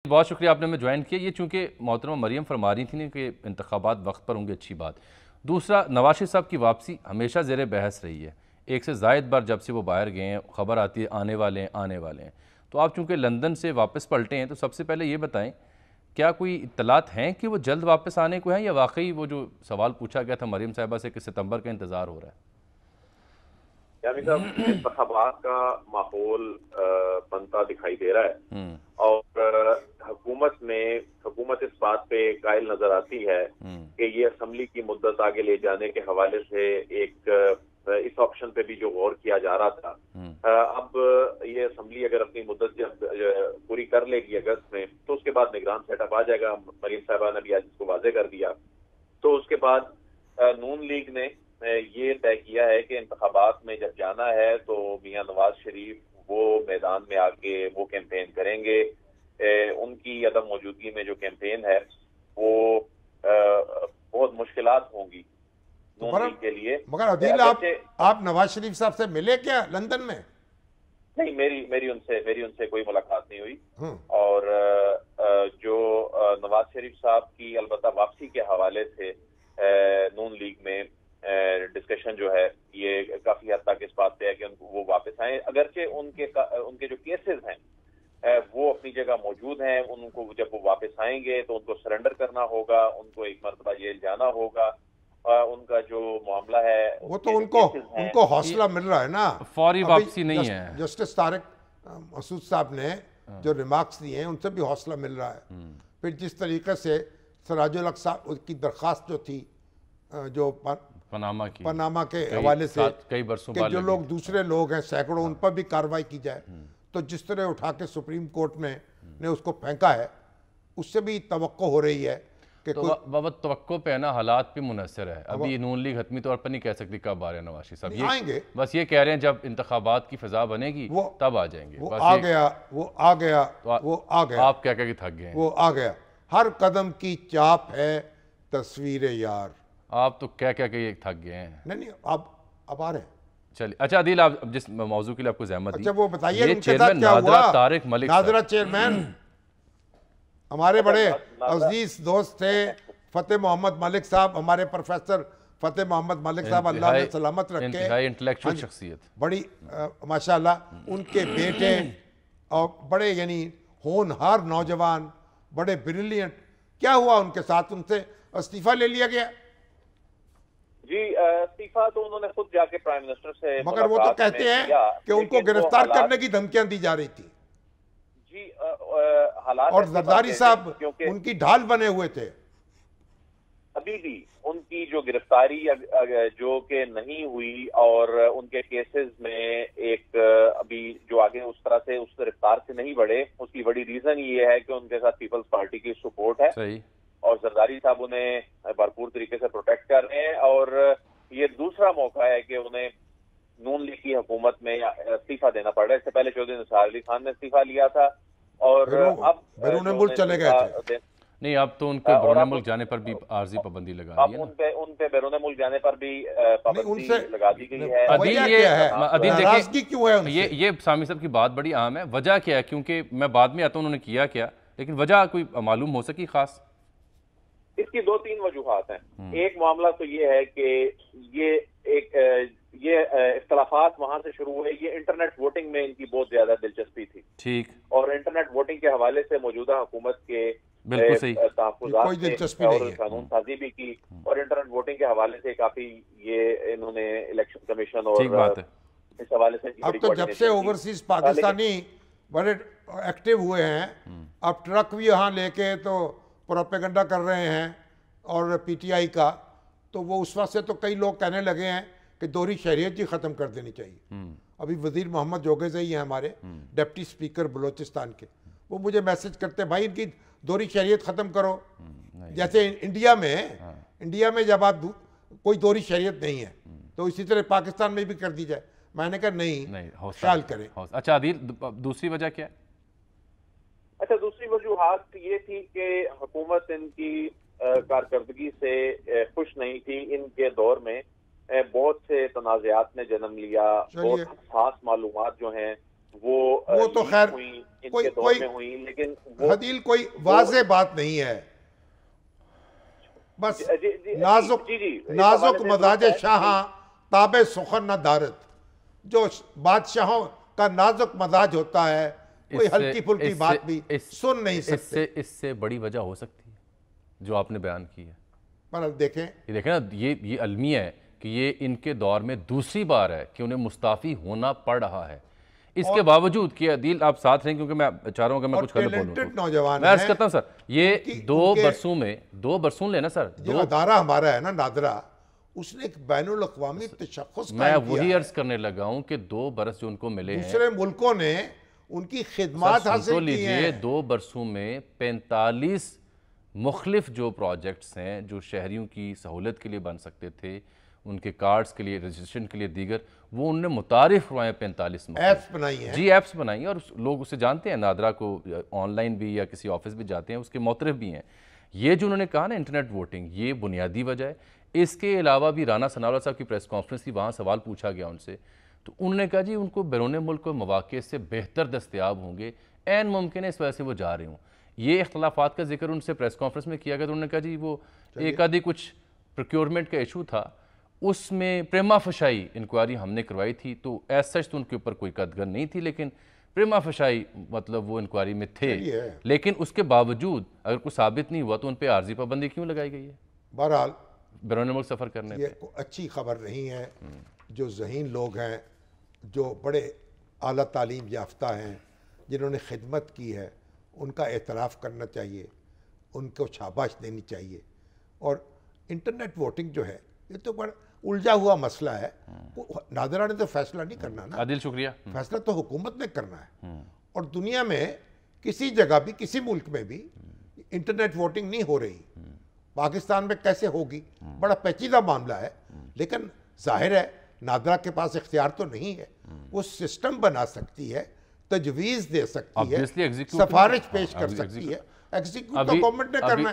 بہت شکریہ آپ نے ہمیں جوائن کیا. یہ چونکہ محترمہ مریم فرما رہی تھیں کہ انتخابات وقت پر ہوں گے، اچھی بات. دوسرا، نواز شریف صاحب کی واپسی ہمیشہ زیر بحث رہی ہے. ایک سے زائد بار جب سے وہ باہر گئے ہیں خبر آتی ہے آنے والے ہیں. تو آپ چونکہ لندن سے واپس پلٹے ہیں تو سب سے پہلے یہ بتائیں کیا کوئی اطلاعات ہیں کہ وہ جلد واپس آنے کو ہیں، یا واقعی وہ جو سوال پوچھا گیا تھا مریم صاحبہ سے کہ ستمبر کا انتظار ہو رہا ہے؟ یعنی صاحب انتخابات کا ماحول بنتا دکھائی دے رہا ہے، اور حکومت اس بات پہ قائل نظر آتی ہے کہ یہ اسمبلی کی مدت آگے لے جانے کے حوالے سے ایک اس آپشن پہ بھی جو غور کیا جا رہا تھا. اب یہ اسمبلی اگر اپنی مدت جب پوری کر لے گی اگست میں تو اس کے بعد نگران سیٹ اپ آ جائے گا. مریم صاحبہ نے بھی آج اس کو واضح کر دیا. تو اس کے بعد نون لیگ نے یہ طے کیا ہے کہ انتخابات میں جب جانا ہے تو میاں نواز شریف وہ میدان میں آ کے وہ کیمپین کریں گے. ان کی عدم موجودگی میں جو کیمپین ہے وہ بہت مشکلات ہوں گی نون لیگ کے لیے. مگر عدیل آپ نواز شریف صاحب سے ملے کیا لندن میں؟ نہیں، میری ان سے کوئی ملاقات نہیں ہوئی. اور جو نواز شریف صاحب کی البتہ واپسی کے حوالے سے نون لیگ میں ڈسکشن جو ہے یہ کافی حد تک اس بات پہ ہے کہ وہ واپس آئیں. اگرچہ ان کے جو کیسز ہیں وہ اپنی جگہ موجود ہیں. ان کو جب وہ واپس آئیں گے تو ان کو سرنڈر کرنا ہوگا، ان کو ایک مرتبہ جیل جانا ہوگا. ان کا جو معاملہ ہے وہ تو ان کو حوصلہ مل رہا ہے نا، فوری واپسی نہیں ہے. جسٹس طارق مسعود صاحب نے جو ریمارکس دیے ہیں ان سے بھی حوصلہ مل رہا ہے. پھر جس طریقے سے سراج الحق صاحب کی درخواست جو تھی جو پاناما کے حوالے سے کہ جو لوگ دوسرے لوگ ہیں سینکڑوں ان پر بھی کارروائی کی جائے، تو جس طرح اٹھا کے سپریم کورٹ میں نے اس کو پھینکا ہے اس سے بھی توقع ہو رہی ہے کہ بابا توقع پہ نا حالات پہ منحصر ہے. ابھی نون لیگ حتمی طور پر نہیں کہہ سکتی کب آ رہے ہیں نواز شریف صاحب. آئیں گے، بس یہ کہہ رہے ہیں جب انتخابات کی فضا بنے گی تب آ جائیں گے. وہ آ گیا. آپ کیا کہ تھک گئے ہیں؟ وہ آ گیا. ہر قدم کی چاپ ہے تصویر یار. آپ تو کیا کہ یہ تھک گئے ہیں. نہیں اب آ رہے ہیں. چلیے اچھا عدیل، آپ جس موضوع کے لیے آپ کو زحمت دی، اچھا وہ بتائیے ان کے ساتھ کیا ہوا. طارق ملک ناظرہ چیئرمین ہمارے بڑے عزیز دوست تھے فتح محمد ملک صاحب، ہمارے پروفیسر فتح محمد ملک صاحب، اللہ نے سلامت رکھے، انتہائی انٹلیکچوئل شخصیت، بڑی ماشاءاللہ. ان کے بیٹے اور بڑے یعنی ہونہار نوجوان، بڑے بریلینٹ. کیا ہوا ان کے ساتھ؟ ان سے استعفیٰ لے لیا گیا؟ جی استعفیٰ تو انہوں نے خود جا کے پرائم منسٹر سے، مگر وہ تو کہتے ہیں کہ ان کو گرفتار کرنے کی دھمکیاں دی جا رہی تھی. جی حالات، اور زرداری صاحب ان کی ڈھال بنے ہوئے تھے. ابھی بھی ان کی جو گرفتاری جو کہ نہیں ہوئی اور ان کے کیسز میں ایک ابھی جو آگے اس طرح سے اس رفتار سے نہیں بڑھے، اس کی بڑی ریزن یہ ہے کہ ان کے ساتھ پیپلز پارٹی کی سپورٹ ہے. صحیح. اور زرداری صاحب انہیں بھرپور طریقے سے پروٹیکٹ کر رہے ہیں. اور یہ دوسرا موقع ہے کہ انہیں نون لیگ کی حکومت میں استعفیٰ دینا پڑ رہا ہے. اس سے پہلے چودھری نثار علی خان نے استعفیٰ لیا تھا اور اب بیرون ملک چلے گئے تھے. نہیں، اب تو ان کو بیرون ملک جانے پر بھی عارضی پابندی لگا دی ہے. ان پہ بیرون ملک جانے پر بھی پابندی لگا دی گئی ہے. عدیل دیکھیں، یہ سامی صاحب کی بات بڑی عام ہے. وجہ کیا ہے؟ کیونکہ میں بعد میں آتا ہوں انہوں نے کیا کیا، لیکن وجہ کوئی معلوم ہو سکی خاص؟ اس کی 2-3 وجوہات ہیں. ایک معاملہ تو یہ ہے کہ یہ اختلافات وہاں سے شروع ہوئے. یہ انٹرنیٹ ووٹنگ میں ان کی بہت زیادہ دلچسپی تھی. ٹھیک. اور انٹرنیٹ ووٹنگ کے حوالے سے موجودہ حکومت کے تحفظات اور قانون سازی بھی کی، اور انٹرنیٹ ووٹنگ کے حوالے سے کافی یہ انہوں نے الیکشن کمیشن اور اس حوالے سے اب تو جب سے اوورسیز پاکستانی بڑے ایکٹیو ہوئے ہیں، اب ٹرک بھی یہاں لے کے تو پروپیگنڈا کر رہے ہیں اور پی ٹی آئی کا. تو وہ اس وقت سے تو کئی لوگ کہنے لگے ہیں کہ دوہری شہریت ہی ختم کر دینی چاہیے. ابھی وزیر محمد جوگیزئی ہیں ہمارے ڈپٹی سپیکر بلوچستان کے، وہ مجھے میسج کرتے ہیں بھائی ان کی دوہری شہریت ختم کرو. جیسے انڈیا میں جب آپ کوئی دوہری شہریت نہیں ہے تو اسی طرح پاکستان میں بھی کر دی جائے. میں نے کہا نہیں، خیال کریں. اچھا عدیل، دوسری وجہ کیا ہے؟ اچھا دوسری وجوہات یہ تھی کہ حکومت ان کی کارکردگی سے خوش نہیں تھی. ان کے دور میں بہت سے تنازعات نے جنم لیا. بہت حساس معلومات جو ہیں وہ تو خیر ہوئی، لیکن حدیل کوئی واضح بات نہیں ہے، بس نازک مزاج شاہاں تاب سخن نہ دارت، جو بادشاہوں کا نازک مزاج ہوتا ہے کوئی ہلکی پھلکی بات بھی سن نہیں سکتے۔ اس سے بڑی وجہ ہو سکتی ہے جو آپ نے بیان کی ہے، پر اب دیکھیں یہ دیکھیں نا، یہ المیہ ہے کہ یہ ان کے دور میں دوسری بار ہے کہ انہیں مستعفی ہونا پڑ رہا ہے، اس کے باوجود کہ عدیل آپ ساتھ رہیں، کیونکہ میں چاہ رہا ہوں کہ میں کچھ کرنے بولوں نوجوان میں عرض کرتا ہوں سر، یہ دو برسوں لینا سر، جو ادارہ ہمارا ہے نا نادرا، اس نے ایک بین الاقوامی تشخص میں وہی عرض کرنے لگا ہوں کہ 2 برس جو ان کو ملے ہیں، دوسرے ملکوں نے ان کی خدمات حاصل کی ہیں۔ 2 برسوں میں 45 مختلف جو پروجیکٹس ہیں جو شہریوں کی سہولت کے لیے بن سکتے تھے، ان کے کارڈز کے لیے، رجسٹریشن کے لیے دیگر، وہ انہوں نے متعارف کروائے 45 ایپس بنائی ہیں، جی ایپس بنائی ہیں، اور لوگ اسے جانتے ہیں، نادرا کو آن لائن بھی یا کسی آفس بھی جاتے ہیں، اس کے معترف بھی ہیں۔ یہ جو انہوں نے کہا نا انٹرنیٹ ووٹنگ، یہ بنیادی وجہ ہے۔ اس کے علاوہ بھی رانا ثناءاللہ صاحب کی پریس کانفرنس تھی، وہاں سوال پوچھا گیا ان سے، تو انہوں نے کہا جی ان کو بیرون ملک کو مواقع سے بہتر دستیاب ہوں گے، عین ممکن ہے اس وجہ سے وہ جا رہے ہوں۔ یہ اختلافات کا ذکر ان سے پریس کانفرنس میں کیا گیا، تو انہوں نے کہا جی وہ ایک آدھی کچھ پروکیورمنٹ کا ایشو تھا، اس میں پریما فشائی انکوائری ہم نے کروائی تھی، تو ایز سچ تو ان کے اوپر کوئی قدغن نہیں تھی، لیکن پریما فشائی مطلب وہ انکوائری میں تھے، لیکن اس کے باوجود اگر کوئی ثابت نہیں ہوا تو ان پہ عارضی پابندی کیوں لگائی گئی ہے بہرحال بیرون ملک سفر کرنے پہ؟ یہ اچھی خبر نہیں ہے۔ جو ذہین لوگ ہیں، جو بڑے اعلیٰ تعلیم یافتہ ہیں، جنہوں نے خدمت کی ہے، ان کا اعتراف کرنا چاہیے، ان کو شاباش دینی چاہیے۔ اور انٹرنیٹ ووٹنگ جو ہے یہ تو بڑا الجھا ہوا مسئلہ ہے، نادرا نے تو فیصلہ نہیں کرنا نا، عادل شکریہ، فیصلہ تو حکومت نے کرنا ہے۔ اور دنیا میں کسی جگہ بھی، کسی ملک میں بھی انٹرنیٹ ووٹنگ نہیں ہو رہی، پاکستان میں کیسے ہوگی؟ بڑا پیچیدہ معاملہ ہے، لیکن ظاہر ہے نادرا کے پاس اختیار تو نہیں ہے، وہ سسٹم بنا سکتی ہے، تجویز دے سکتی ہے، سفارش پیش کر سکتی ہے، ایگزیکیوٹ تو گورنمنٹ نے کرنا ہے۔